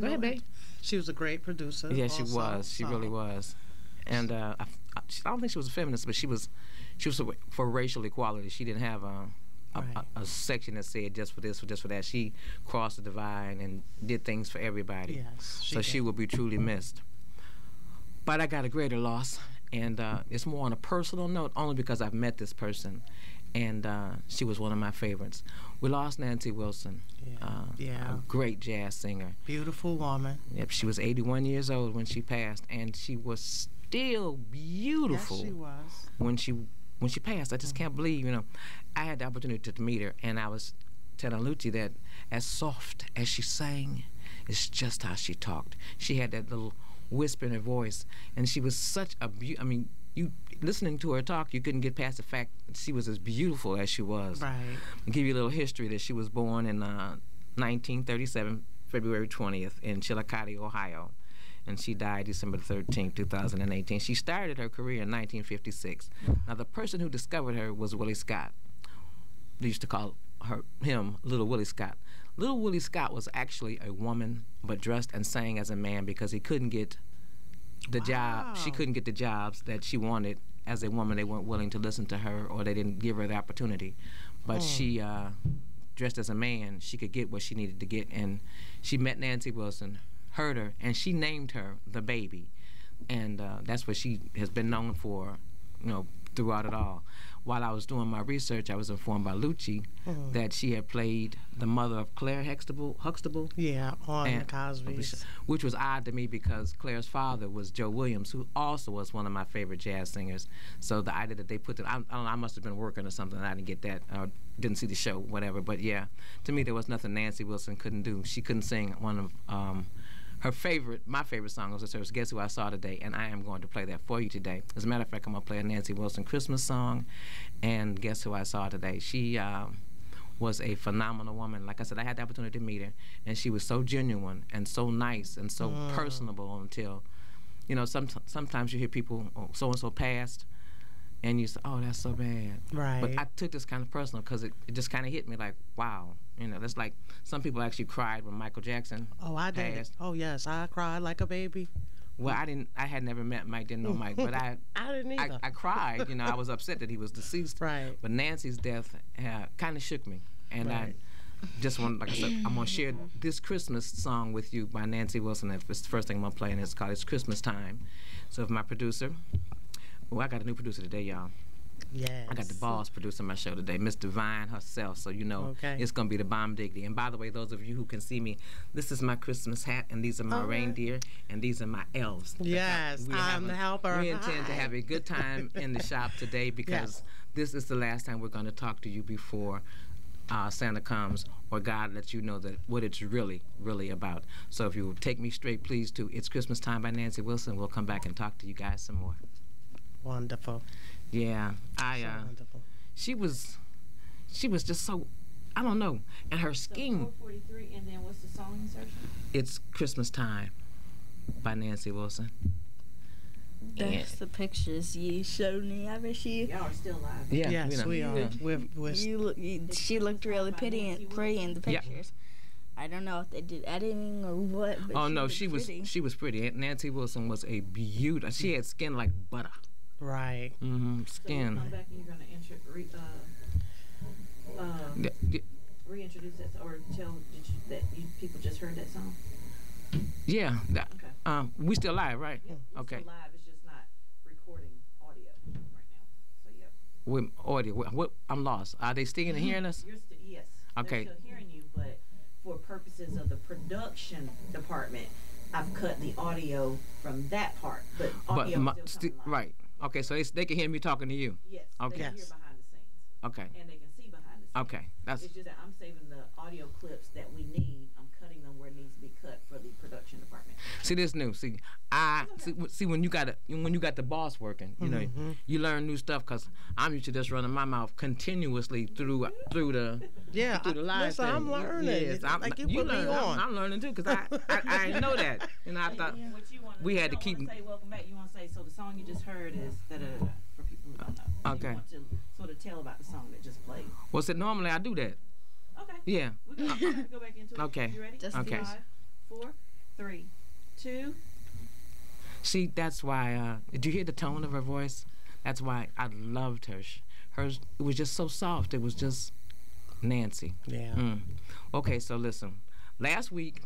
Go ahead, babe. She was a great producer. Yeah, she was. She really was. And I don't think she was a feminist, but she was for racial equality. She didn't have a section that said just for this or just for that. She crossed the divide and did things for everybody. Yes, she will be truly missed. But I got a greater loss, and it's more on a personal note, only because I've met this person, and she was one of my favorites. We lost Nancy Wilson, a great jazz singer. Beautiful woman. Yep, she was 81 years old when she passed, and she was still beautiful. Yes, she was. When she passed, I just can't believe, I had the opportunity to meet her, and I was telling Lucci that as soft as she sang, it's just how she talked. She had that little whisper in her voice, and she was such a you listening to her talk, you couldn't get past the fact that she was as beautiful as she was. Right. I'll give you a little history that she was born in 1937, February 20th, in Chillicothe, Ohio, and she died December 13th, 2018. She started her career in 1956. Now, the person who discovered her was Willie Scott. They used to call him Little Willie Scott. Little Willie Scott was actually a woman, but dressed and sang as a man because he couldn't get the job. She couldn't get the jobs that she wanted as a woman. They weren't willing to listen to her, or they didn't give her the opportunity. But she, dressed as a man, she could get what she needed to get. And she met Nancy Wilson, heard her, and she named her the baby. And that's what she has been known for, throughout it all. While I was doing my research, I was informed by Lucci that she had played the mother of Claire Huxtable. Yeah, on Cosby's. Which was odd to me because Claire's father was Joe Williams, who also was one of my favorite jazz singers. So the idea that they put I don't know, I must have been working or something, and I didn't get that, or didn't see the show, whatever. But yeah, to me there was nothing Nancy Wilson couldn't do. She couldn't sing one of my favorite song was hers, Guess Who I Saw Today, and I am going to play that for you today. As a matter of fact, I'm going to play a Nancy Wilson Christmas song, and Guess Who I Saw Today. She was a phenomenal woman. Like I said, I had the opportunity to meet her, and she was so genuine and so nice and so personable until, sometimes you hear people, so-and-so passed, and you say, oh, that's so bad. Right. But I took this kind of personal because it just kind of hit me like, wow. That's like some people actually cried when Michael Jackson I did. passed. Oh, yes. I cried like a baby. Well, I had never met Mike, didn't know Mike, but I didn't either. I cried. I was upset that he was deceased. Right. But Nancy's death kind of shook me. And I just want, like I said, I'm going to share this Christmas song with you by Nancy Wilson. It's the first thing I'm going to play, and it's called It's Christmas Time. So if my producer... I got a new producer today, y'all. Yes. I got the boss producing my show today, Miss Divine herself. So it's going to be the bomb diggity. And by the way, those of you who can see me, this is my Christmas hat, and these are my reindeer, and these are my elves. Yes, I'm the helper. We intend to have a good time in the shop today because this is the last time we're going to talk to you before Santa comes, or God lets you know that what it's really, really about. So if you will take me straight, please, to It's Christmas Time by Nancy Wilson. We'll come back and talk to you guys some more. Wonderful. Yeah, wonderful. She was just so, I don't know, and her scheme. 4:43, and then what's the song insertion? It's Christmas Time by Nancy Wilson. That's the pictures you showed me. I bet y'all are still live. Yeah, yes, we are. Yeah. She looked really pretty in the pictures. I don't know if they did editing or what. But she was pretty. Nancy Wilson was a beauty. She had skin like butter. Right. Mm-hmm. Skin. So come back and you're going to reintroduce that, or tell that people just heard that song. Yeah. Okay. We still live, right? Yeah, okay. Still live. It's just not recording audio right now. So yeah. With audio, what? I'm lost. Are they still hearing us? Yes. Okay. They're still hearing you, but for purposes of the production department, I've cut the audio from that part, but audio still live. Right. Okay, so they can hear me talking to you. Yes. Okay. They can hear behind the scenes. Okay. And they can see behind the scenes. Okay. It's just that I'm saving the audio clips that we need. I'm cutting them where it needs to be cut for the production department. See, this new. See, see when you got the boss working, you learn new stuff. Cause I'm used to just running my mouth continuously through the through the live thing. I'm learning. Yes, like you put me on. I'm learning too, cause I didn't know that. I thought we had to keep. Say welcome back. You want to say so? The song you just heard is for people who don't know. Okay. You want to sort of tell about the song that just played. Well, so normally I do that. Okay. Yeah. We're gonna go back into it. Okay. You ready? Okay. 5, 4, 3, 2. See, that's why. Did you hear the tone of her voice? That's why I loved her. Hers, it was just so soft. It was just Nancy. Yeah. Okay, so listen. Last week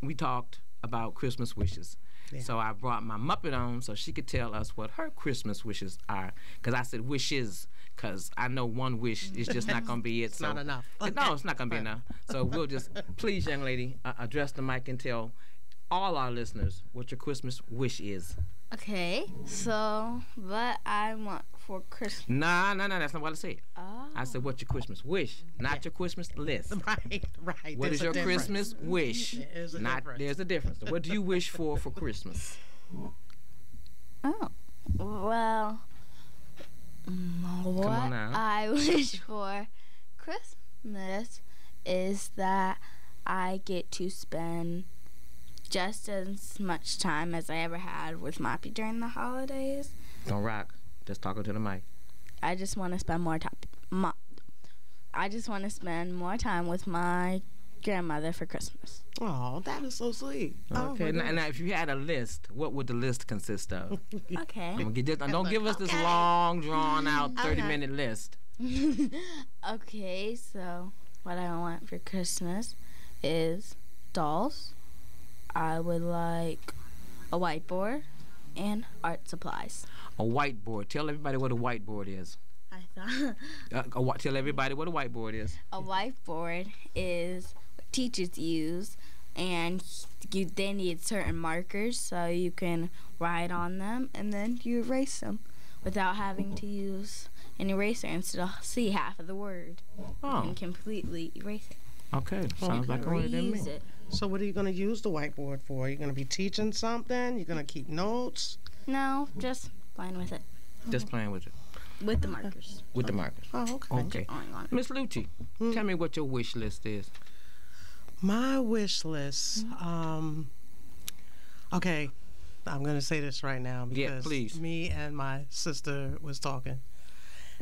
we talked about Christmas wishes. Yeah. So I brought my Muppet on so she could tell us what her Christmas wishes are. Because I said wishes, because I know one wish is just not going to be it. It's not enough. No, it's not going to be enough. So we'll just, please, young lady, address the mic and tell all our listeners what your Christmas wish is. Okay, so what I want for Christmas. No, that's not what I said. Oh. I said, what's your Christmas wish, not your Christmas list. Right. What is your Christmas wish? There's a difference. What do you wish for Christmas? Oh, well, what I wish for Christmas is that I get to spend just as much time as I ever had with Moppy during the holidays. Don't rock. Just talking to the mic. I just want to spend more time. I just want to spend more time with my grandmother for Christmas. Oh, that is so sweet. Okay. Now, if you had a list, what would the list consist of? Okay. Don't give us this long, drawn-out 30-minute list. Okay, so what I want for Christmas is dolls. I would like a whiteboard and art supplies. A whiteboard. Tell everybody what a whiteboard is. Tell everybody what a whiteboard is. A whiteboard is what teachers use, and they need certain markers so you can write on them, and then you erase them without having to use an eraser and still see half of the word. And completely erase it. Okay, sounds like a way to me. So what are you going to use the whiteboard for? Are you going to be teaching something? You're going to keep notes? No, just playing with it. Just playing with it. With the markers. With the markers. Oh, okay. Miss Lucci, tell me what your wish list is. My wish list, okay, I'm going to say this right now because please. Me and my sister was talking.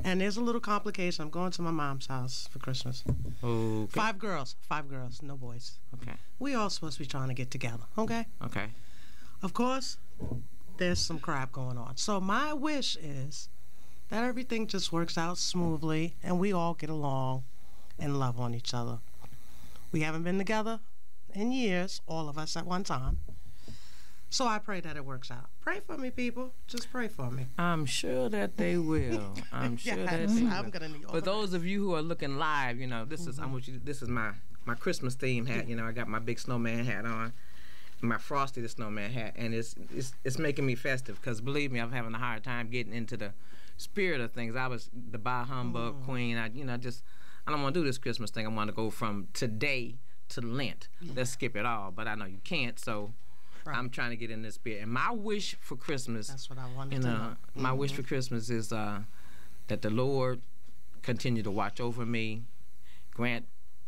And there's a little complication. I'm going to my mom's house for Christmas. Okay. 5 girls, no boys. Okay. We all supposed to be trying to get together, okay? Okay. Of course, there's some crap going on. So my wish is that everything just works out smoothly and we all get along and love on each other. We haven't been together in years, all of us at one time. So I pray that it works out. Pray for me, people. Just pray for me. I'm sure that they will. I'm sure that they will. I'm gonna need For those of you who are looking live, this is this is my Christmas theme hat. I got my big snowman hat on, my Frosty the Snowman hat, and it's making me festive because believe me, I'm having a hard time getting into the spirit of things. I was the bah humbug queen. I don't want to do this Christmas thing. I want to go from today to Lent. Let's skip it all, but I know you can't, so. Right. I'm trying to get in this spirit. And my wish for Christmas, that's what I wanted to know. My wish for Christmas is that the Lord continue to watch over me, grant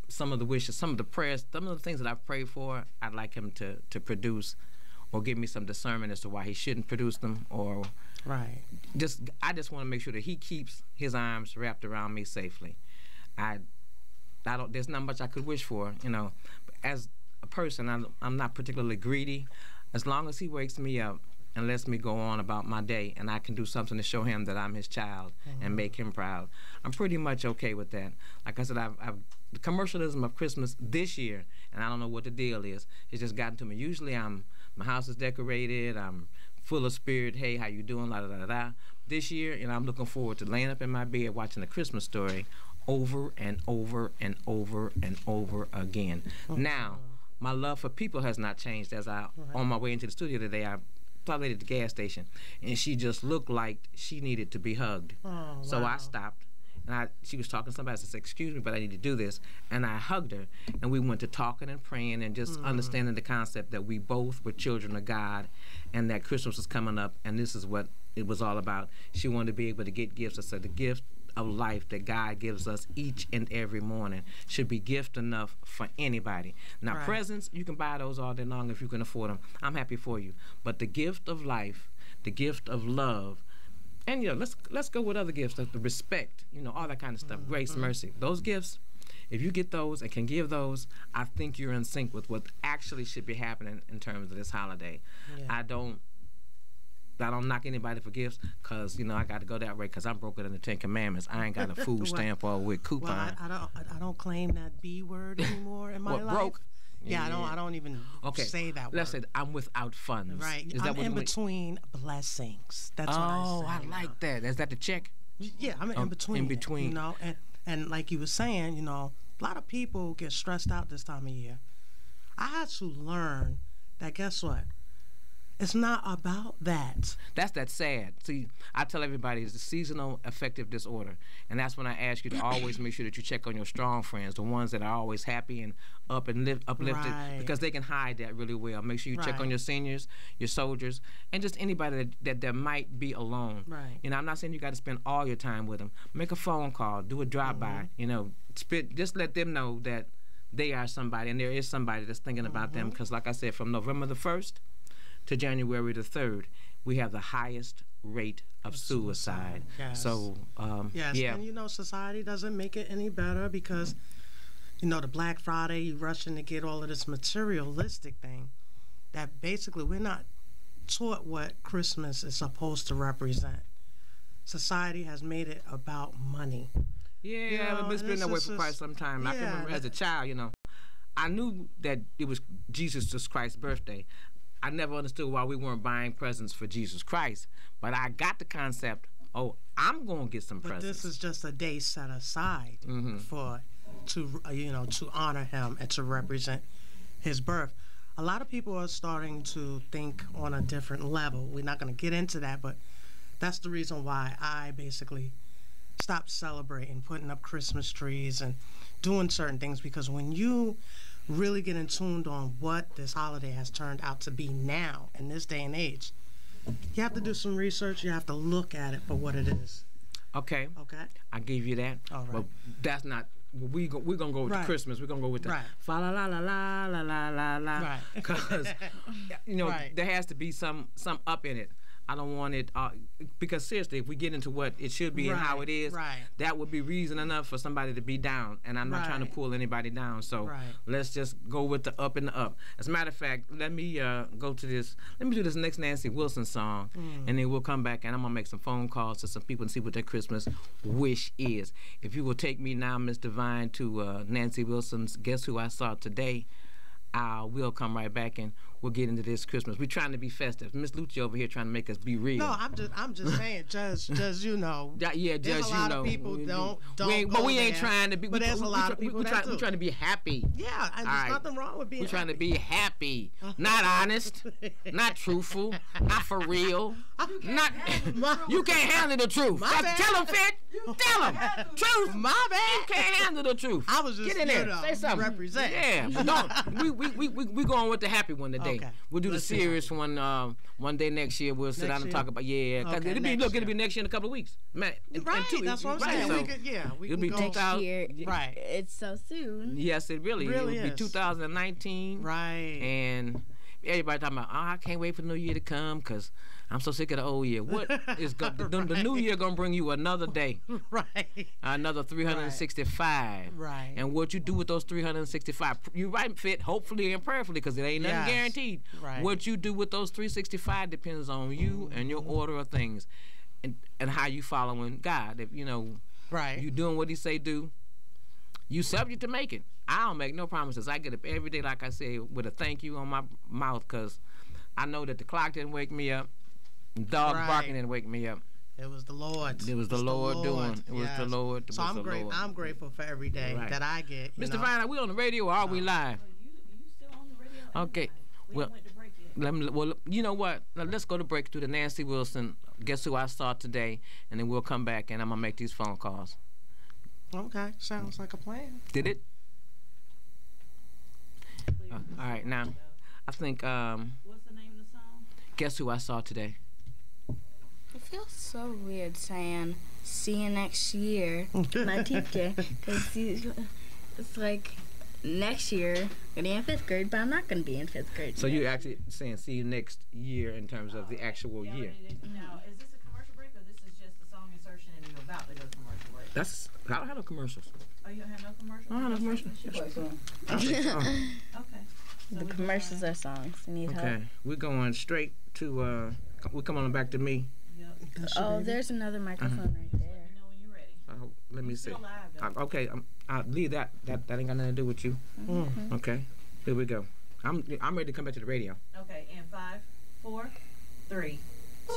some of the wishes, some of the prayers, some of the things that I've prayed for, I'd like him to produce or give me some discernment as to why he shouldn't produce them or I just want to make sure that he keeps his arms wrapped around me safely. There's not much I could wish for, as a person, I'm not particularly greedy. As long as he wakes me up and lets me go on about my day and I can do something to show him that I'm his child and make him proud, I'm pretty much okay with that. Like I said, the commercialism of Christmas this year, and I don't know what the deal is, it's just gotten to me. Usually my house is decorated, I'm full of spirit, hey, how you doing, la da da da. This year, I'm looking forward to laying up in my bed watching A Christmas Story over and over and over and over again. Now, my love for people has not changed. On my way into the studio today, I saw a lady at the gas station, and she just looked like she needed to be hugged. So I stopped, and she was talking to somebody. I said, excuse me, but I need to do this. And I hugged her, and we went to talking and praying and just understanding the concept that we both were children of God and that Christmas was coming up, and this is what it was all about. She wanted to be able to get gifts. I said, the gift of life that God gives us each and every morning should be gift enough for anybody. Now, presents, you can buy those all day long if you can afford them. I'm happy for you. But the gift of life, the gift of love, and let's go with other gifts, like the respect, all that kind of stuff, grace, mercy. Those gifts, If you get those and can give those, I think you're in sync with what actually should be happening in terms of this holiday. Yeah. I don't knock anybody for gifts, because, you know, I got to go that way because I'm broken in the Ten Commandments. I ain't got a food stamp or with coupon. Well, I don't claim that B word anymore in my life. Broke? Yeah, I don't even say that word. Let's say I'm without funds. Right. Is that I'm in between blessings. That's what I say. Oh, I like that. Is that the check? Yeah, I'm in between. In between. You know, and like you were saying, you know, a lot of people get stressed out this time of year. I had to learn that, guess what? It's not about that. That's that sad. See, I tell everybody it's a seasonal affective disorder. And that's when I ask you to always make sure that you check on your strong friends, the ones that are always happy and uplifted, Right. because they can hide that really well. Make sure you check on your seniors, your soldiers, and just anybody that might be alone. Right. You know, I'm not saying you got to spend all your time with them. Make a phone call, do a drive-by, you know, just let them know that they are somebody, and there is somebody that's thinking about them, because like I said, from November the 1st to January the 3rd, we have the highest rate of suicide. Yes. So, yes, yeah. And you know, society doesn't make it any better because, you know, the Black Friday, you rushing to get all of this materialistic thing that basically we're not taught what Christmas is supposed to represent. Society has made it about money. Yeah, You know, it's been and that way it's for just- quite some time. I can yeah, remember as a child, you know, I knew that it was Jesus Christ's birthday. I never understood why we weren't buying presents for Jesus Christ, but I got the concept, oh, I'm going to get some But presents. this is just a day set aside to honor him and to represent his birth. A lot of people are starting to think on a different level. We're not going to get into that, but that's the reason why I basically stopped celebrating, putting up Christmas trees and doing certain things, because when you really get in tuned on what this holiday has turned out to be now in this day and age, you have to do some research. You have to look at it for what it is. Okay. Okay. I give you that. All right. But that's not. We're gonna go with Right. the Christmas. We're gonna go with the Right. fa la la la la la la la la. Right. Because you know Right. there has to be some up in it. I don't want it because seriously, if we get into what it should be and how it is, Right. that would be reason enough for somebody to be down. And I'm not trying to Right. pull anybody down. So Right. let's just go with the up and the up. As a matter of fact, let me go to this. Let me do this next Nancy Wilson song, and then we'll come back and I'm gonna make some phone calls to some people and see what their Christmas wish is. If you will take me now, Miss Divine, to Nancy Wilson's "Guess Who I Saw Today," we'll come right back and we'll get into this Christmas. We're trying to be festive. Miss Lucci over here trying to make us be real. No, I'm just saying, just you know. Yeah, there's just a lot you know. of people don't But we ain't there. trying to be. But there's a lot of people that do. We're trying to be happy. Yeah, and All there's right. nothing wrong with being. We're trying to happy. be happy, not honest, not truthful, not for real, not. You can't handle the truth. My bad. Tell them, Fit. Tell them. Truth. My bad. You can't handle the truth. I was just get in there. you know, Say something. represent. Yeah, but don't. We going with the happy one today. Okay. We'll do Let's the see. serious one day next year. We'll sit Next down and year? talk about cause Okay, it'll be next it'll be year. next year in a couple of weeks. Man, in Right, 2 that's what I'm right, saying. so We could, we it'll can be go. 2000. Year, Right. It's so soon. Yes, it really Really it'll be is. 2019. Right. And everybody talking about, I can't wait for the new year to come because I'm so sick of the old year. What is the new year gonna bring you another day, Right. another 365? Right. And what you do with those 365, you right, Fit, hopefully and prayerfully, because it ain't nothing Yes. guaranteed. Right. What you do with those 365 depends on you and your order of things, and how you following God. If you know Right. you doing what He say do, you subject to make it. I don't make no promises. I get up every day, like I said, with a thank you on my mouth, because I know that the clock didn't wake me up, dog Right. barking didn't wake me up. It was the Lord. It was the Lord doing. It was Yes. the Lord. It So was I'm the Lord. I'm grateful for every day Right. that I get. You Mr. know? Vine, are we on the radio or are we live? You still on the radio? Okay. We Well, went to break yet. well, you know what? Now, let's go to break through the Nancy Wilson. Guess who I saw today? And then we'll come back and I'm gonna make these phone calls. Okay, sounds like a plan. Did it? All right. Now, I think. What's the name of the song? Guess who I saw today? It feels so weird saying "see you next year," my teacher, because it's like next year I'm gonna be in 5th grade, but I'm not gonna be in 5th grade. So yet. you're actually saying see you next year in terms of the actual year. Now, is this a commercial break or this is just a song insertion and you're about to go to commercial break? That's I don't have no commercials. Oh, Oh, you don't have no commercials? I don't have no commercials. Okay. So The commercials are songs. You need help. Okay, we're going straight to, we're coming on back to me. Yep. Oh, there's another microphone right there. Let me know when you're ready. Let me see. Still live, though. Okay, I'll leave that. That ain't got nothing to do with you. Mm. Okay, here we go. I'm ready to come back to the radio. Okay, and 5, 4, 3,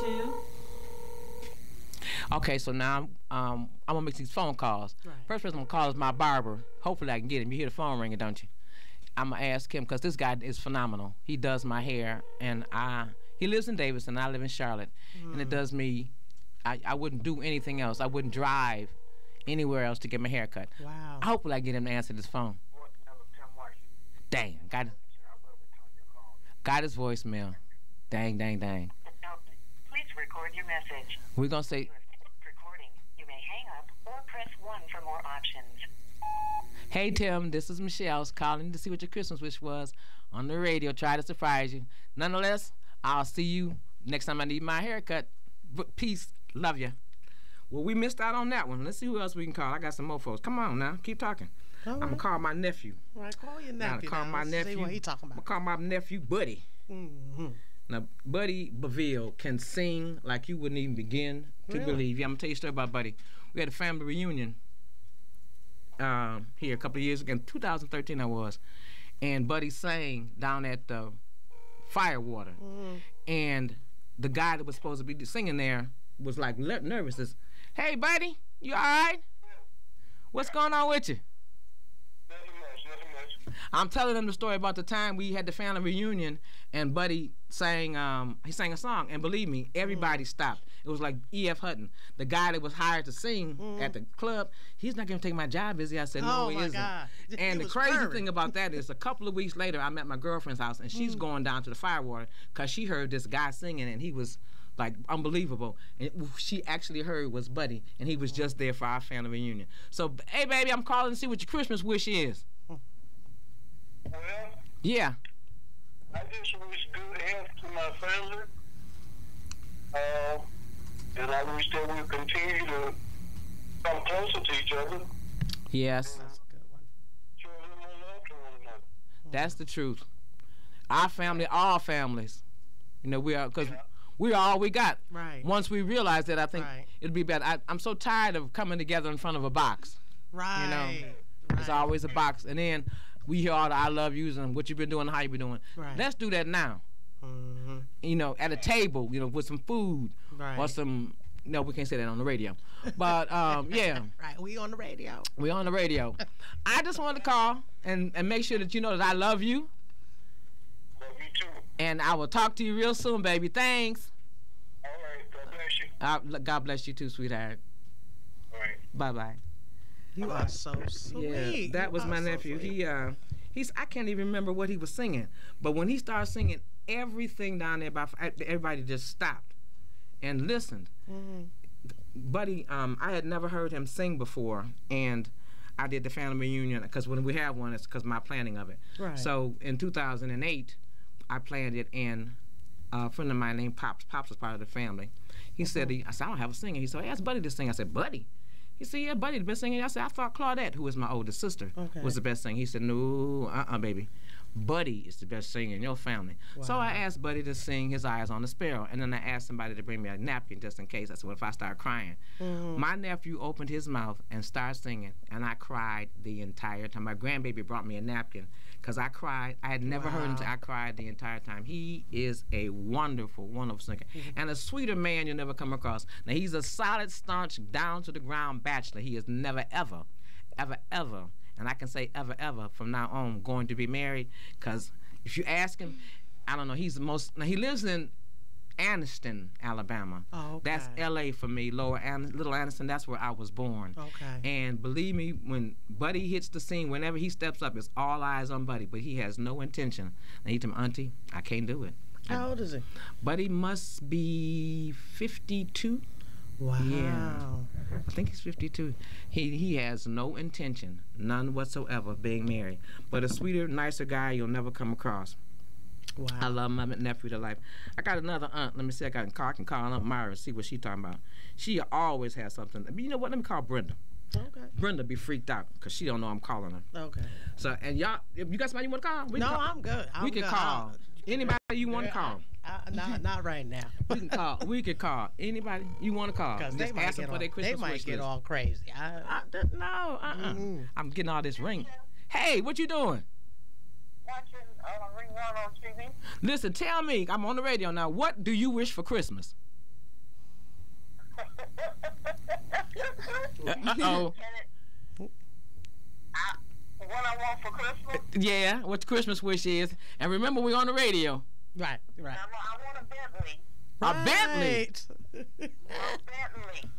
2. Okay, so now I'm gonna make these phone calls. Right. First person I'm gonna call is my barber. Hopefully I can get him. You hear the phone ringing, don't you? I'm gonna ask him because this guy is phenomenal. He does my hair, and he lives in Davidson. I live in Charlotte, and it does me. I wouldn't do anything else. I wouldn't drive anywhere else to get my hair cut. Wow. Hopefully I get him to answer this phone. Dang, got his voicemail. Dang. Please record your message. We're gonna say, Recording. You may hang up or press 1 for more options. hey Tim, this is Michelle calling to see what your Christmas wish was on the radio. Try to surprise you. Nonetheless, I'll see you next time I need my haircut. Peace. Love you. Well, we missed out on that one. Let's see who else we can call. I got some more folks. Come on now. Keep talking. All I'm right. going to call my nephew. All right, call your Now, nephew. call my Let's nephew. See what he talking I'm about. going to call my nephew Buddy. Mm-hmm. Now, Buddy Beville can sing like you wouldn't even begin to Really? believe. Yeah, I'm going to tell you a story about Buddy. We had a family reunion here a couple of years ago. In 2013 I was. And Buddy sang down at the Firewater. Mm-hmm. And the guy that was supposed to be singing there was like nervous. Says, hey, Buddy, you all right? What's going on with you? Nothing much. I'm telling them the story about the time we had the family reunion and Buddy sang he sang a song, and believe me, everybody stopped. It was like E.F. Hutton, the guy that was hired to sing at the club. He's not gonna take my job, is he? I said, no, Oh, he my isn't. God. And He the was crazy purring. thing about that is a couple of weeks later, I'm at my girlfriend's house, and she's going down to the Firewater because she heard this guy singing, and he was like unbelievable. And she actually heard was Buddy, and he was just there for our family reunion. So, hey, baby, I'm calling to see what your Christmas wish is. Well, Yeah. I just wish good health to my family. And I wish that we'll continue to come closer to each other. Yes. That's a good one. Show a little more love to one another. That's the truth. Our family, all families, you know, we are, because we are all we got. Right. Once we realize that, I think Right. it'll be better. I'm so tired of coming together in front of a box. Right. You know, Right. It's always a box. And then we hear all the I love yous and what you've been doing, how you been doing. Right. Let's do that now. Mm-hmm. You know, at a table, you know, with some food Right. or some, no, we can't say that on the radio. But, yeah. Right. We on the radio. We're on the radio. I just wanted to call and make sure that you know that I love you. Love you too. And I will talk to you real soon, baby. Thanks. All right. God bless you. God bless you too, sweetheart. All right. Bye-bye. You are so sweet. Yeah, that You was are my so nephew. sweet. He's I can't even remember what he was singing. But when he started singing, everything down there, everybody just stopped and listened. Mhm. Buddy, I had never heard him sing before, and I did the family reunion because when we have one, it's because my planning of it. Right. So in 2008, I planned it, and a friend of mine named Pops. Pops was part of the family. He said, I said, I don't have a singer. He said, ask Buddy to sing. I said, Buddy? He said, yeah, Buddy, the best singer. I said, I thought Claudette, who was my oldest sister, Okay. was the best singer. He said, no, baby. Buddy is the best singer in your family. So Wow. I asked Buddy to sing His Eyes on the Sparrow, and then I asked somebody to bring me a napkin just in case. I said, well, if I start crying. Mhm. My nephew opened his mouth and started singing, and I cried the entire time. My grandbaby brought me a napkin because I cried. I had never heard him say I cried the entire time. He is a wonderful, wonderful singer, and a sweeter man you'll never come across. Now, he's a solid, staunch, down-to-the-ground bachelor. He is never, ever, and I can say ever, from now on, going to be married, because if you ask him, I don't know, he's the most, now he lives in Anniston, Alabama. Oh, okay. That's L.A. for me, Little Anniston, that's where I was born. Okay. And believe me, when Buddy hits the scene, whenever he steps up, it's all eyes on Buddy, but he has no intention. And he told me, Auntie, I can't do it. How old is he? Buddy must be 52. Wow. Yeah. I think he's 52. He has no intention, none whatsoever, of being married. But a sweeter, nicer guy you'll never come across. Wow. I love my nephew to life. I got another aunt. Let me see. I can call Aunt Myra and see what she's talking about. She always has something. You know what? Let me call Brenda. Okay. Brenda be freaked out because she don't know I'm calling her. Okay. So, and y'all, if you got somebody you want to call? No, I'm good. We can call anybody you want to call. Not right now. We can call. We could call anybody you want to call. Because they Just might ask them get for their all, Christmas they might wish get list. all crazy. No, I'm getting all this ring. Hey, what you doing? Watching Ring 1 on TV. Listen, tell me, I'm on the radio now. What do you wish for Christmas? Uh-oh. What I want for Christmas? Yeah, what the Christmas wish is. And remember, we're on the radio. Right. I want a Bentley. A Bentley. A Bentley.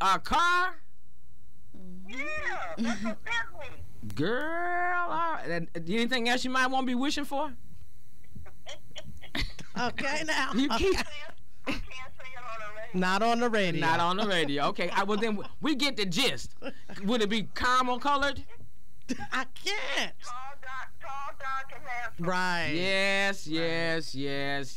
A car? Yeah, that's a Bentley. Girl, all right. Anything else you might want to be wishing for? Okay, now. You keep... I can't say it on the radio. Not on the radio. Not on the radio. Okay, well then we get the gist. Would it be caramel colored? I can't. Tall, dark, and handsome. Right. Yes.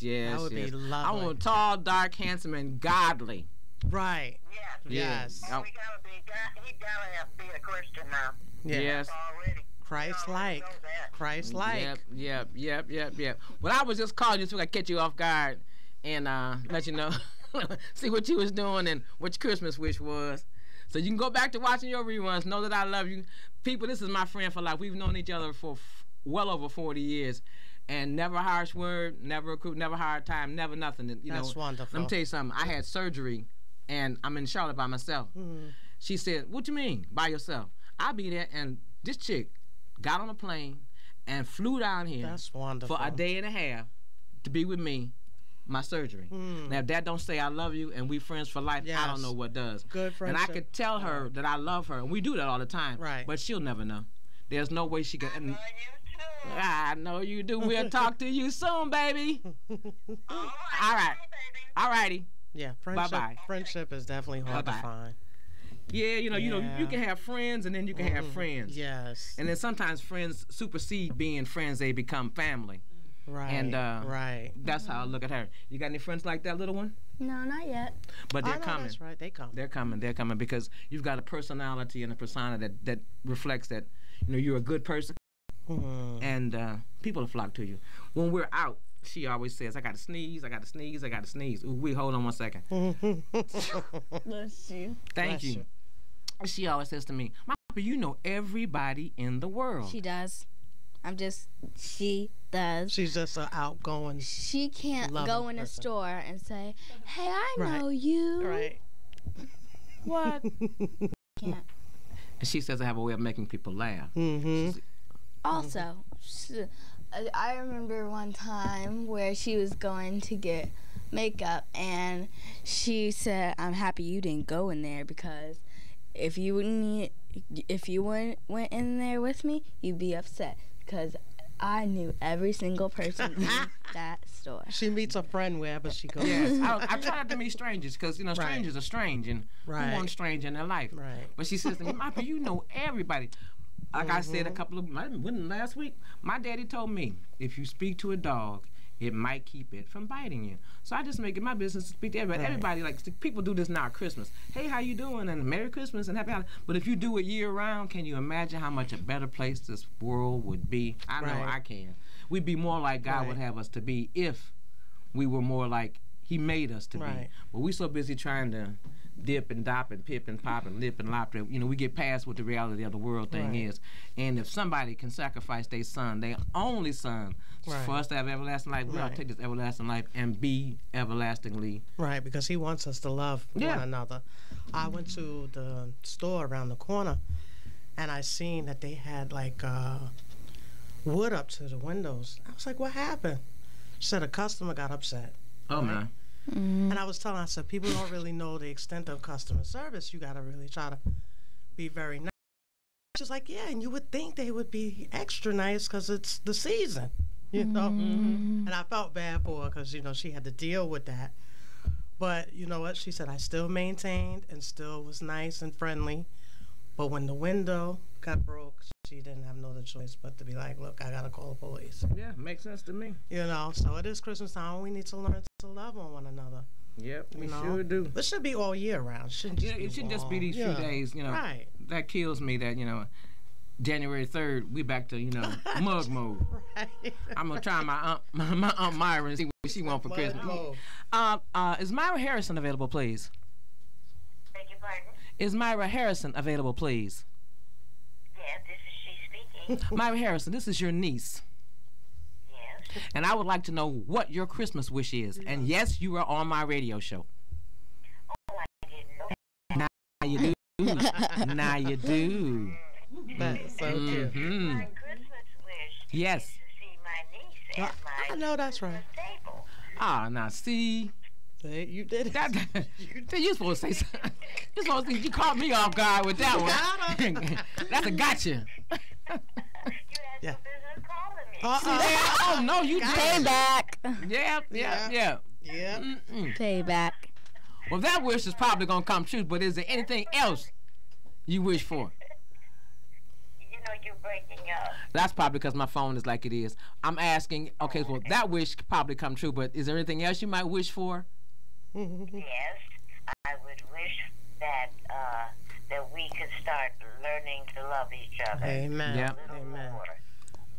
That would be lovely. I want tall, dark, handsome, and godly. Right. Yes. Yes. Oh, he gotta be a Christian now. Yeah. Yes. Already. Christ-like. Know that. Christ-like. Yep. Well, I was just calling you so I could catch you off guard and let you know, see what you was doing and what your Christmas wish was. So you can go back to watching your reruns. Know that I love you. People, this is my friend for life. We've known each other for well over 40 years. And never a harsh word, never a crew, never a hard time, never nothing. That's wonderful. Let me tell you something. I had surgery, and I'm in Charlotte by myself. Mm-hmm. She said, what you mean, by yourself? I'll be there. And this chick got on a plane and flew down here. That's wonderful. For a day and a half to be with me, my surgery. Now, if that don't say I love you and we friends for life, I don't Yes. know what does. Good friendship. And I could tell her that I love her, and we do that all the time. Right. But she'll never know. There's no way she can. I know you too. I know you do. We'll talk to you soon, baby. All All right. baby. All righty. Yeah, friendship. Bye-bye. Friendship is definitely hard Bye-bye. to find. Yeah, you know, Yeah. you can have friends, and then you can have friends. Yes. And then sometimes friends supersede being friends; they become family. Right. And right. that's how I look at her. You got any friends like that, little one? No, not yet. But they're Oh, no, coming. That's right. They come. They're coming because you've got a personality and a persona that reflects that you're a good person, and people will flock to you. When we're out, she always says, I got to sneeze. Ooh, wait, hold on one second. Bless you. Thank Bless you. She always says to me, my papa, you know everybody in the world. She does. She does. She's just an outgoing. She can't loving go in a person. store and say, hey, I Right. know you. Right. What? Can't. And she says I have a way of making people laugh. Mm-hmm. Also, I remember one time where she was going to get makeup and she said, I'm happy you didn't go in there because if you went in there with me, you'd be upset because I knew every single person in that store. She meets a friend wherever she goes. Yes, I try not to meet strangers because strangers are strange and Right. who wants strange in their life. Right. But she says to me, Papa, you know everybody. Like I said last week, my daddy told me if you speak to a dog, it might keep it from biting you. So I just make it my business to speak to everybody. Right. Everybody, people do this now at Christmas. Hey, how you doing? And Merry Christmas and Happy Holidays. But if you do it year round, can you imagine how much a better place this world would be? I know Right. I can. We'd be more like God would Right. have us to be if we were more like He made us to be. Right. But we so busy trying to dip and dop and pip and pop and lip and lop that we get past what the reality of the world thing Right. is. And if somebody can sacrifice their son, their only son, Right. for us to have everlasting life, we ought to Right. take this everlasting life and be everlastingly. Right, because he wants us to love Yeah. one another. I went to the store around the corner, and I seen that they had like wood up to the windows. I was like, "What happened?" She said a customer got upset. Oh man. And I was telling her, I said, people don't really know the extent of customer service. You got to really try to be very nice. She's like, yeah, and you would think they would be extra nice because it's the season, And I felt bad for her because, she had to deal with that. But you know what? She said, I still maintained and still was nice and friendly. But when the window got broke, she didn't have no other choice but to be like, look, I got to call the police. Yeah, makes sense to me. So it is Christmas time. We need to learn to love on one another. Yep, we You know? sure do. This should be all year round. Shouldn't just It shouldn't just be these few days, you know. Right. That kills me that, you know, January 3rd, we back to, you know, mug mode. Right. I'm going to try my Aunt Myra and see what she wants for Mug Christmas. mode. Is Myra Harrison available, please? Beg your pardon? Is Myra Harrison available, please? Yes, this is she speaking. Myra Harrison, this is your niece. Yes. And I would like to know what your Christmas wish is. And yes, you are on my radio show. Oh, I didn't know. Now you do. Now you do. That's so cute. Mhm. My Christmas wish Yes. is to see my niece at my I know that's right. table. Ah, now see. See, you did it. You supposed to say something. You supposed to. You caught me off guard with that one. That's a gotcha. You had Yeah. no business calling me. Oh no, you did. Payback. Yeah. Yeah. Payback. Well, that wish is probably gonna come true. But is there anything else you wish for? You know you're breaking up. That's probably because my phone is like it is. I'm asking. Okay, well, that wish could probably come true. But is there anything else you might wish for? Yes, I would wish that that we could start learning to love each other. Amen. Yep. A little Amen. more.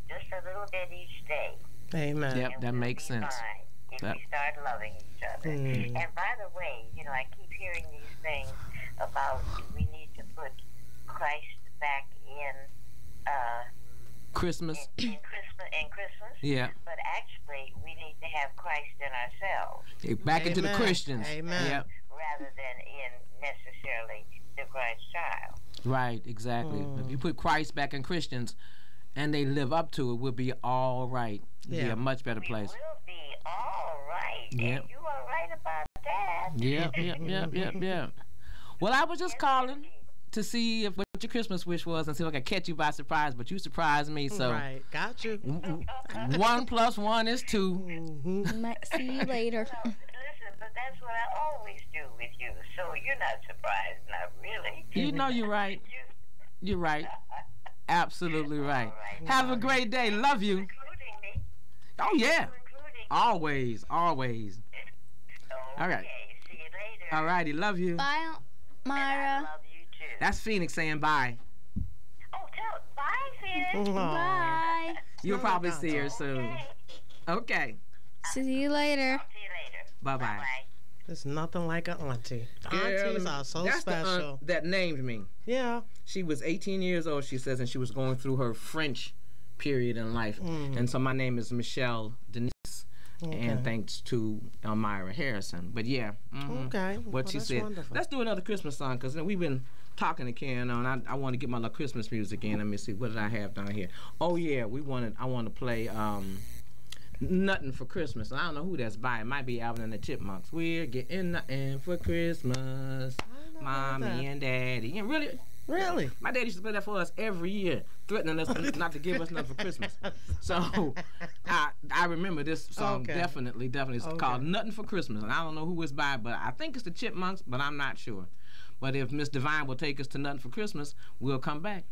Just a little bit each day. Amen. Yep, And that we'll makes be sense. fine if Yep. we start loving each other. Mm. And by the way, you know, I keep hearing these things about we need to put Christ back in Christmas. in Christmas. Yeah. But actually, we need to have Christ in ourselves Back into the Amen. Christians. Amen. Yep. rather than in necessarily the Christ child. Right. Exactly. If you put Christ back in Christians, and they live up to it, we'll be all right. It'll be Yeah. a much better We place. will be all right. Yep. And you are right about that. Yep. Well, I was just calling to see what your Christmas wish was and see if I could catch you by surprise, but you surprised me, so Right. Got you. 1 + 1 is 2. Might see you later. Listen, but that's what I always do with you. So you're not surprised, not really. You know you're right. You, You're right. Absolutely right. Have a great day. Love you. including me. Oh, yeah. Including Always. All right. Okay, see you later. All righty. Love you. Bye, I Myra. love you too. That's Phoenix saying bye. Oh, bye, Phoenix. Bye. You'll probably see her soon. Okay. See you later. See you later. Bye-bye. Bye. There's nothing like an auntie. Girl, Aunties are so that's the special. aunt that named me. Yeah. She was 18 years old, she says, and she was going through her French period in life. And so my name is Michelle Denise, and thanks to Elmira Harrison. But yeah, Okay. what Well, she that's said. wonderful. Let's do another Christmas song, because we've been talking to Karen on. I want to get my little Christmas music in. Let me see, what did I have down here? Oh yeah, I want to play Nothing for Christmas. I don't know who that's by. It might be Alvin and the Chipmunks. We're getting nothing for Christmas, Mommy and Daddy. And really, Really? my daddy used to play that for us every year, threatening us not to give us nothing for Christmas. So I remember this song Okay. definitely. It's Okay. called Nothing for Christmas. And I don't know who it's by, but I think it's the Chipmunks, but I'm not sure. But if Miss Divine will take us to Nothing for Christmas, we'll come back.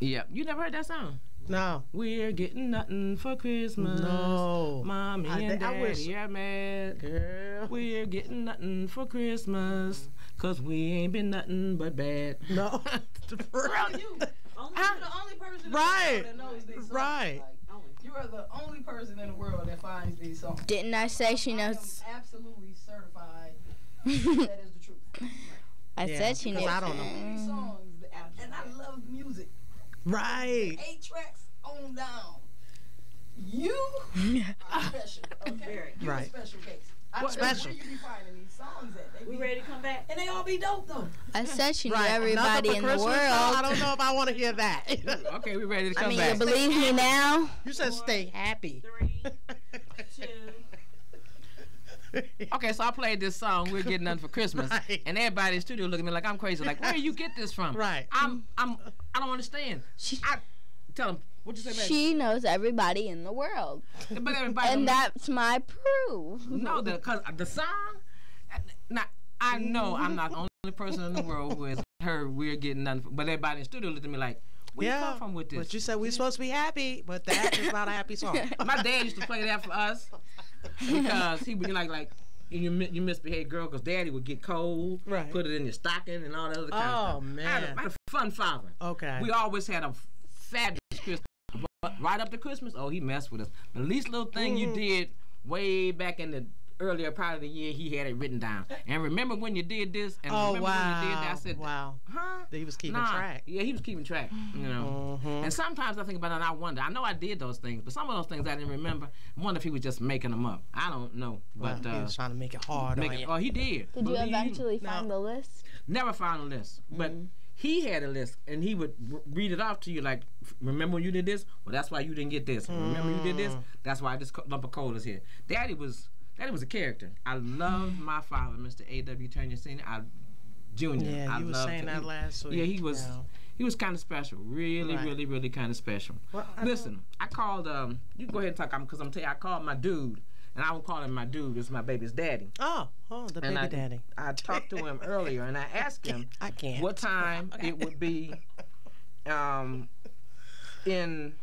Yeah. You never heard that song? No. We're getting nothing for Christmas. No. Mommy I and Daddy wish- are mad. Girl. We're getting nothing for Christmas, 'cause we ain't been nothing but bad. No. You. Only, you're the only person in Right. the world that knows these songs. Right. Like, you are the only person in the world that finds these songs. Didn't I say she I knows? am absolutely certified. That is the truth. I Yeah, said she knew. because I don't know. These songs, and I love music. Right. 8 tracks on down. You are special, okay? You're Right. a special case. What special? Where you be finding these songs at? We ready to come back? And they all be dope though. I said she knew Right. everybody Nothing in for the Christmas? No, I world. don't know if I want to hear that. Okay, we ready to come I mean, back. you believe me now? You said stay happy. 3, 2. Okay, so I played this song, We're Getting Nothing for Christmas, Right. and everybody in the studio looking at me like I'm crazy. Like, where do you get this from? Right. I don't understand. Tell them, what you say, baby? She knows everybody in the world. But everybody And that's my proof. no, because the song. Now, I know I'm not the only person in the world who has heard We're Getting Nothing, but everybody in the studio looked at me like, where you come from with this? But you said we're supposed to be happy, but that is not a happy song. My dad used to play that for us. because he would be like you misbehaved girl, because Daddy would get cold, Right. put it in your stocking and all that other kind of stuff. Oh, man. I had a fun father. Okay. We always had a fabulous Christmas. But right up to Christmas, oh, he messed with us. The least little thing you did way back in the earlier part of the year, he had it written down. And remember when you did this? And remember when you did that? I said, wow. huh? He was keeping track. Yeah, he was keeping track, you know. And sometimes I think about it and I wonder. I know I did those things, but some of those things I didn't remember. I wonder if he was just making them up. I don't know. But He was trying to make it hard on you. oh, he did. Did you eventually find the list? Never found a list. But he had a list, and he would read it off to you like, remember when you did this? Well, that's why you didn't get this. Remember you did this? That's why this lump of coal is here. Daddy was a character. I loved my father, Mr. A.W. Turner Sr. Jr. Yeah, I you were loved saying him. that last week. Yeah, he was. Yeah. He was kind of special. Really, Right. really, really kind of special. Well, Listen, I called. You can go ahead and talk, because I'm telling you, I called my dude, and I don't call him my dude. It's my baby's daddy. Oh, the baby And daddy. I talked to him earlier, and I asked him I can't. what time it would be in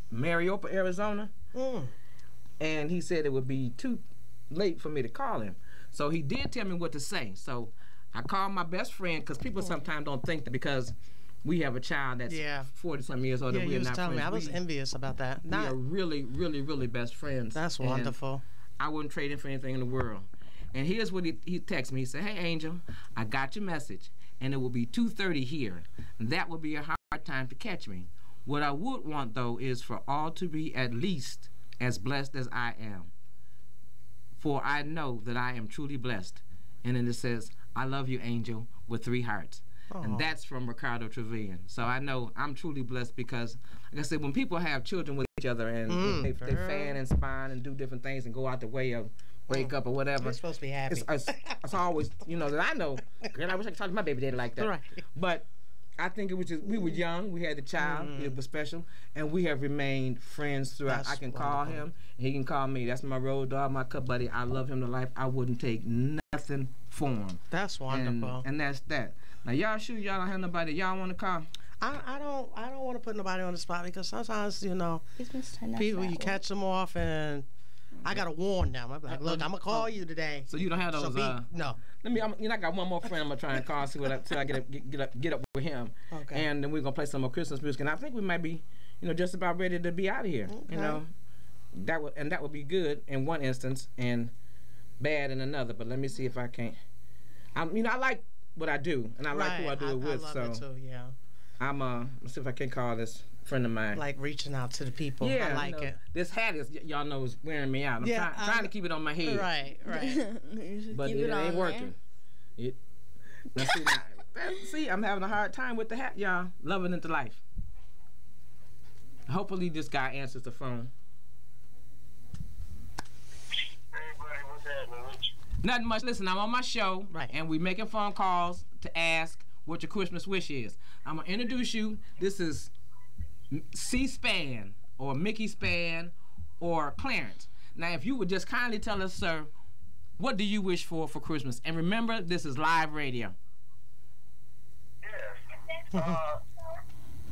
Maricopa, Arizona. And he said it would be too late for me to call him. So he did tell me what to say. So I called my best friend, because people sometimes don't think that because we have a child that's 40-some years old Yeah, that you we're was not telling friends. me. I was envious about that. We are really, really, really best friends. That's And wonderful. I wouldn't trade him for anything in the world. And here's what he texted me. He said, hey, Angel, I got your message, and it will be 2:30 here. That will be a hard time to catch me. What I would want, though, is for all to be at least as blessed as I am. For I know that I am truly blessed. And then it says, I love you, Angel, with 3 hearts. And that's from Ricardo Trevelyan. So I know I'm truly blessed because, like I said, when people have children with each other and they fan and spine and do different things and go out the way of break up or whatever. You're supposed to be happy. It's always, that I know. Girl, I wish I could talk to my baby daddy like that. Right. But I think it was just, we were young, we had the child, it was special, and we have remained friends throughout. That's I can call him, and he can call me. That's my road dog, my cup buddy. I love him to life. I wouldn't take nothing for him. That's wonderful. And that's that. Now, y'all sure y'all don't have nobody y'all want to call? I don't want to put nobody on the spot because sometimes, people, you catch them off and I got to warn them. I'm like, look, I'm going to call you today. So you don't have those, no. I got one more friend I'm going to try and call, till I get up with him. Okay. And then we're going to play some more Christmas music. And I think we might be, just about ready to be out of here. Okay. That would be good in one instance and bad in another. But let me see if I can't. I like what I do, and I like who I do it with. I love it too, yeah. Let's see if I can call this friend of mine. Like reaching out to the people. Yeah, I like it. This hat y'all know is wearing me out. I'm trying to keep it on my head. Right. But it ain't working. See, I'm having a hard time with the hat, y'all. Loving it to life. Hopefully this guy answers the phone. Hey, buddy, what's happening, Rich? Nothing much. Listen, I'm on my show, and we making phone calls to ask what your Christmas wish is. I'm going to introduce you. This is C-Span or Mickey Span or Clarence. Now, if you would just kindly tell us, sir, what do you wish for Christmas? And remember, this is live radio. Yes.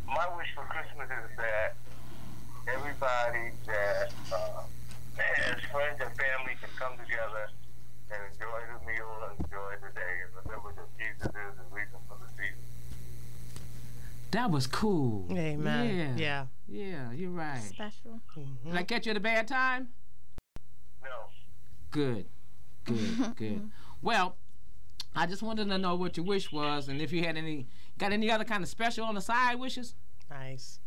My wish for Christmas is that everybody that has friends and family can come together and enjoy the meal and enjoy the day. And remember that Jesus is the reason for the season. That was cool. Amen. Yeah. Yeah, you're right. Special. Did I catch you at a bad time? No. Good. Well, I just wanted to know what your wish was and if you had any other kind of special on the side wishes? Nice.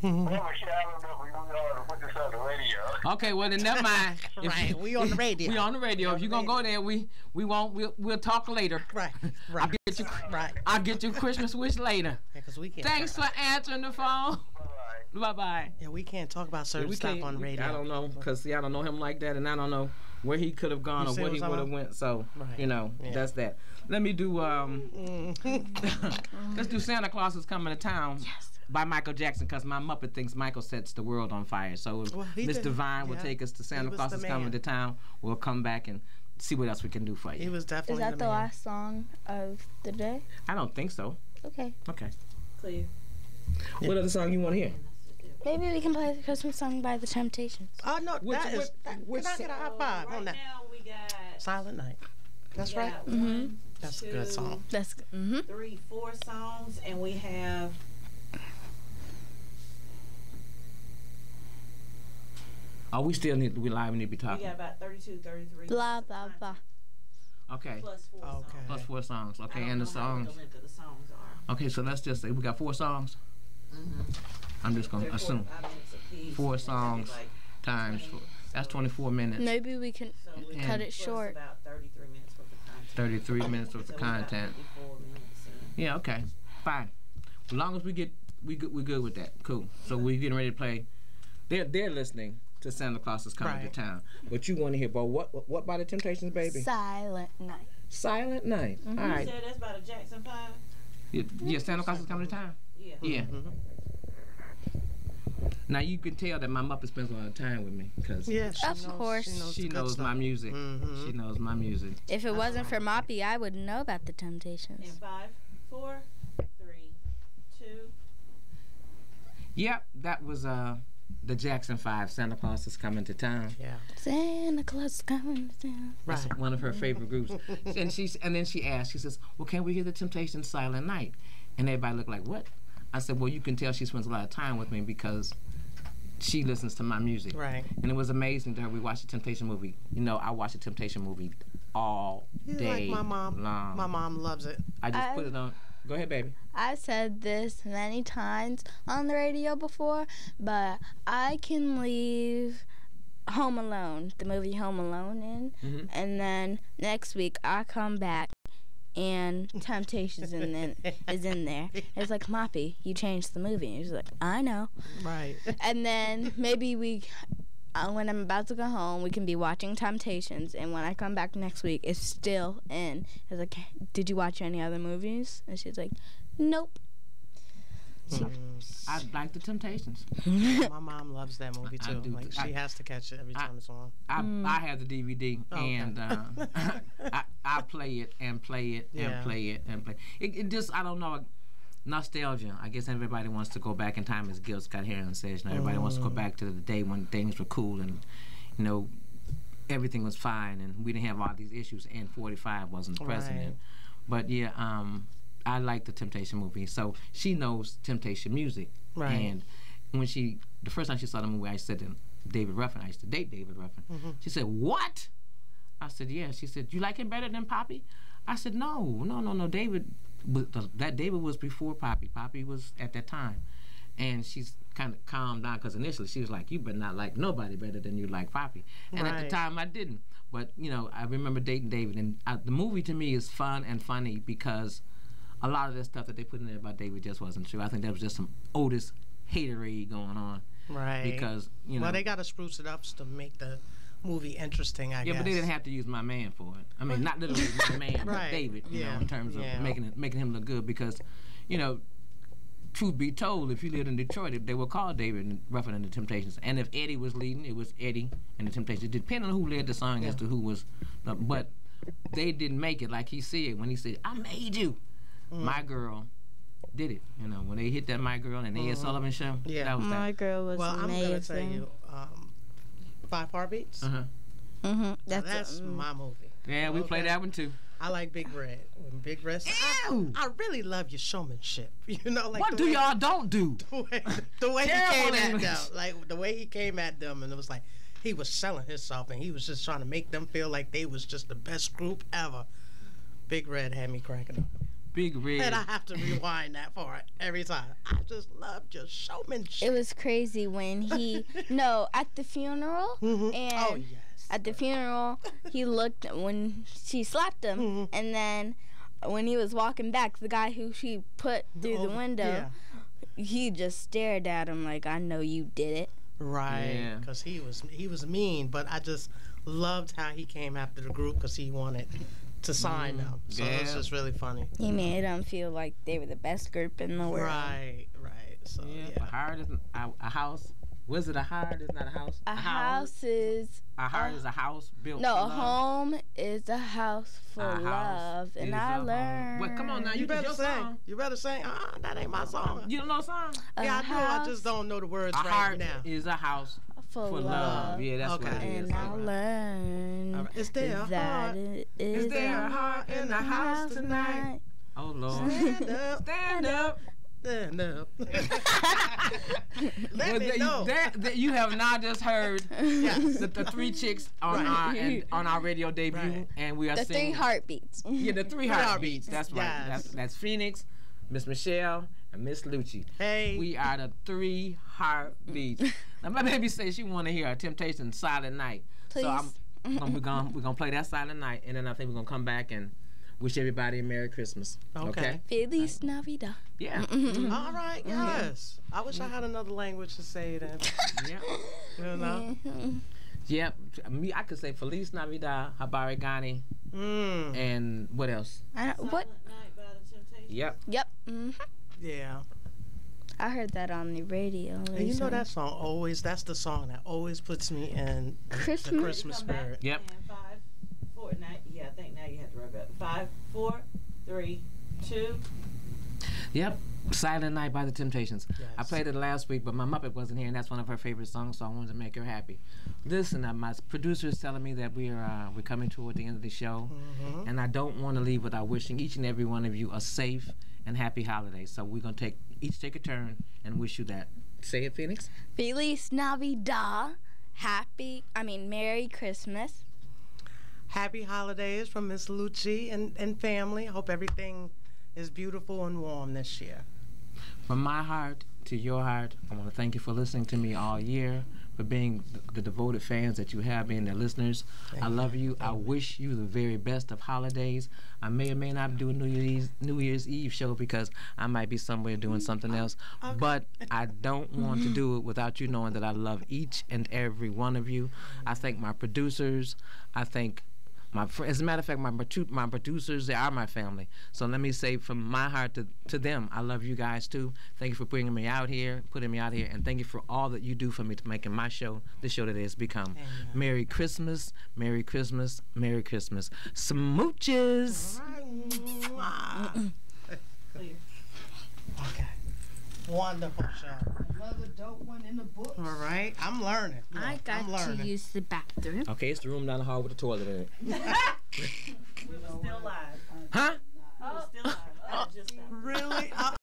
Well, Michelle, I don't know if we ought to put this on the radio. Okay, well then never mind. Right, we on the radio. We on the radio. If you're gonna go there, we won't. We'll talk later. Right. I'll get your Christmas wish later. Yeah, 'cause we can't. Thanks for answering the phone. Bye-bye. Yeah, we can't talk about certain stuff on radio. I don't know, because I don't know him like that, and I don't know where he could have gone or where he would have went. So, that's that. Let me do, let's do Santa Claus is Coming to Town. Yes. By Michael Jackson, because my Muppet thinks Michael sets the world on fire. So Miss Divine will take us to Santa Claus is Coming to Town. We'll come back and see what else we can do for you. He was definitely Is that the last song of the day? I don't think so. Okay. Okay. Clear. What other song you want to hear? Maybe we can play the Christmas song by the Temptations. Oh no, Which can I get a high five right on that? now we got Silent Night. That's we right. got Mm-hmm. one, That's a two, good song. That's good. Mm-hmm. 3, 4 songs, and we have Oh, we still need we live. We need to be we talking. got about 32, 33. Blah, blah, blah. Okay. Plus 4 songs. Okay. Plus 4 songs. I Okay, don't and the know how songs. the length of the songs are. Okay, so let's just say we got 4 songs. I'm just gonna They're assume 45 minutes apiece, 4 and that'd be songs like times 4. That's 24 minutes. Maybe we can So we And- cut it plus short. About 33 minutes worth of content. 33 minutes worth So of we got content. 54 minutes in. Yeah, okay, fine. As long as we good with that. Cool. So we're getting ready to play. They're listening to Santa Claus is Coming Right. to Town. But you want to hear about what by the Temptations, baby? Silent Night. Silent Night. All right. You said that's about a Jackson 5? Yeah, Santa Claus is Coming to Town. Yeah. Yeah. Mm-hmm. Now you can tell that my Muppet spends a lot of time with me because Yeah, Of course. she the good knows my stuff. music. Mhm. She knows my music. If it wasn't for Moppy, I would know about the In Temptations. 5, 4, 3, 2. Yep, that was the Jackson 5. Santa Claus is Coming to Town. Yeah. Santa Claus is coming to town. That's Right. one of her favorite groups. And then she asked, she says, well, can we hear the Temptations Silent Night? And everybody looked like, what? I said, well, you can tell she spends a lot of time with me because she listens to my music. Right. And it was amazing to her. We watched the Temptation movie. You know, I watched the Temptation movie all He's day like my mom. long. My mom loves it. I just put it on. Go ahead, baby. I've said this many times on the radio before, but I can leave Home Alone, the movie Home Alone in, Mhm. and then next week I come back and Temptations is in there. It's like, Moppy, you changed the movie. And he's like, I know. Right. And then maybe when I'm about to go home, we can be watching Temptations, and when I come back next week, it's still in. It's like, did you watch any other movies? And she's like, nope. I like the Temptations. My mom loves that movie I too. do Like too. she has to catch it every time it's on. I have the DVD Okay. and I play it and play it and Yeah. play it and play. It just I don't know. Nostalgia. I guess everybody wants to go back in time, as Gil Scott Heron says. You know, everybody wants to go back to the day when things were cool and you know everything was fine and we didn't have all these issues. And 45 wasn't the president. Right. But yeah, I like the Temptation movie. So she knows Temptation music. Right. And when the first time she saw the movie, I said to David Ruffin, I used to date David Ruffin. She said, what? I said, yeah. She said, you like him better than Poppy? I said, no. David, that David was before Poppy. Poppy was at that time. And she's kind of calmed down because initially she was like, you better not like nobody better than you like Poppy. And at the Right. time I didn't. But, you know, I remember dating David. And the movie to me is fun and funny because a lot of the stuff that they put in there about David just wasn't true. I think that was just some Otis haterade going on. Right. Because, you know. Well, they got to spruce it up to make the movie interesting, I guess. Yeah, but they didn't have to use my man for it. I mean, not literally my man, but Right. David, you know, Yeah. in terms of Yeah. making him look good. Because, you know, truth be told, if you lived in Detroit, they would call David Ruffin and the Temptations. And if Eddie was leading, it was Eddie and the Temptations. Depending on who led the song as to who was. But they didn't make it like he said when he said, I made you. My Girl did it. You know, when they hit that My Girl and the Ed Sullivan Show, Yeah. that was My that. girl was Well, I'm amazing. going to tell you, 5 Heartbeats. Uh-huh. Now, That's my movie. Yeah, we played that one too. I like Big Red. When Big Red said, I really love your showmanship. You know, like What the do way- y'all don't do? the way he Terrible came at English. them, like the way he came at them, and it was like he was selling himself, and he was just trying to make them feel like they was just the best group ever. Big Red had me cracking up, Big Red. and I have to rewind that part every time. I just loved your showmanship. It was crazy when at the funeral, and Oh yes. at the funeral, he looked when she slapped him, and then when he was walking back, the guy who she put through the window, he just stared at him like, I know you did it. Right, Yeah. because he was mean, but I just loved how he came after the group because he wanted to sign them. So it was Yeah. just really funny. He made them feel like they were the best group in the world. Right. So Yeah, yeah. hired a house Was it a heart? It's not a house. A house is. A heart is a house built. No, for a love. home is a house for A house love, is and a I home. learned. Well, come on now, you better your sing. song. You better sing. That ain't my song. You don't know a song? Yeah, I do. I house just don't know the words A right heart now. is a house for for love. Yeah, that's Okay. what it is. And I learned All right. Is there a that heart? it Is there a heart in the house tonight? Oh Lord. Stand up. Stand up. Stand up. Let Well, me know. you have not just heard Yes. the three chicks on Right. on our radio debut, Right. and we are The singing. three heartbeats. Yeah, the three heartbeats. That's right. Yes. That's Phoenix, Miss Michelle, and Miss Lucci. Hey. We are the three heartbeats. Now my baby says she want to hear a Temptation Silent Night. Please. So we're gonna play that Silent Night, and then I think we're gonna come back and wish everybody a Merry Christmas. Okay. Feliz Navidad. Yeah. All right. Yes. I wish I had another language to say it in. Yeah. You know. Yeah. Me, I could say Feliz Navidad, Habarigani, and what else? What? Silent Night by the Temptations. Yep. Yep. Yeah. I heard that on the radio. And you know recently. that song always, that's the song that always puts me in the Christmas. Christmas Come back. spirit. Yep. And 5, 4, now, yeah, I think now you have to wrap it up. 5, 4, 3, 2. Yep. Silent Night by the Temptations. Yes. I played it last week, but my Muppet wasn't here, and that's one of her favorite songs, so I wanted to make her happy. Listen, my producer is telling me that we're coming toward the end of the show, and I don't want to leave without wishing each and every one of you a safe and happy holiday. So we're gonna each take a turn and wish you that. Say it, Phoenix. Feliz Navidad. Merry Christmas. Happy holidays from Miss Lucci and family. Hope everything is beautiful and warm this year. From my heart to your heart, I want to thank you for listening to me all year, for being the devoted fans that you have, being the listeners. I love you. I wish you the very best of holidays. I may or may not do a New Year's Eve show because I might be somewhere doing something else, but I don't want to do it without you knowing that I love each and every one of you. I thank my producers. I thank as a matter of fact, my producers, they are my family. So let me say from my heart to them, I love you guys too. Thank you for putting me out here, and thank you for all that you do for me to making my show the show that it has become. Amen. Merry Christmas, Merry Christmas, Merry Christmas. Smooches. Okay. Wonderful show. Another dope one in the book. All right. I'm learning. I got to use the bathroom. Okay, it's the room down the hall with the toilet in it. We were still live. Huh? We were still live. I just stopped. Really?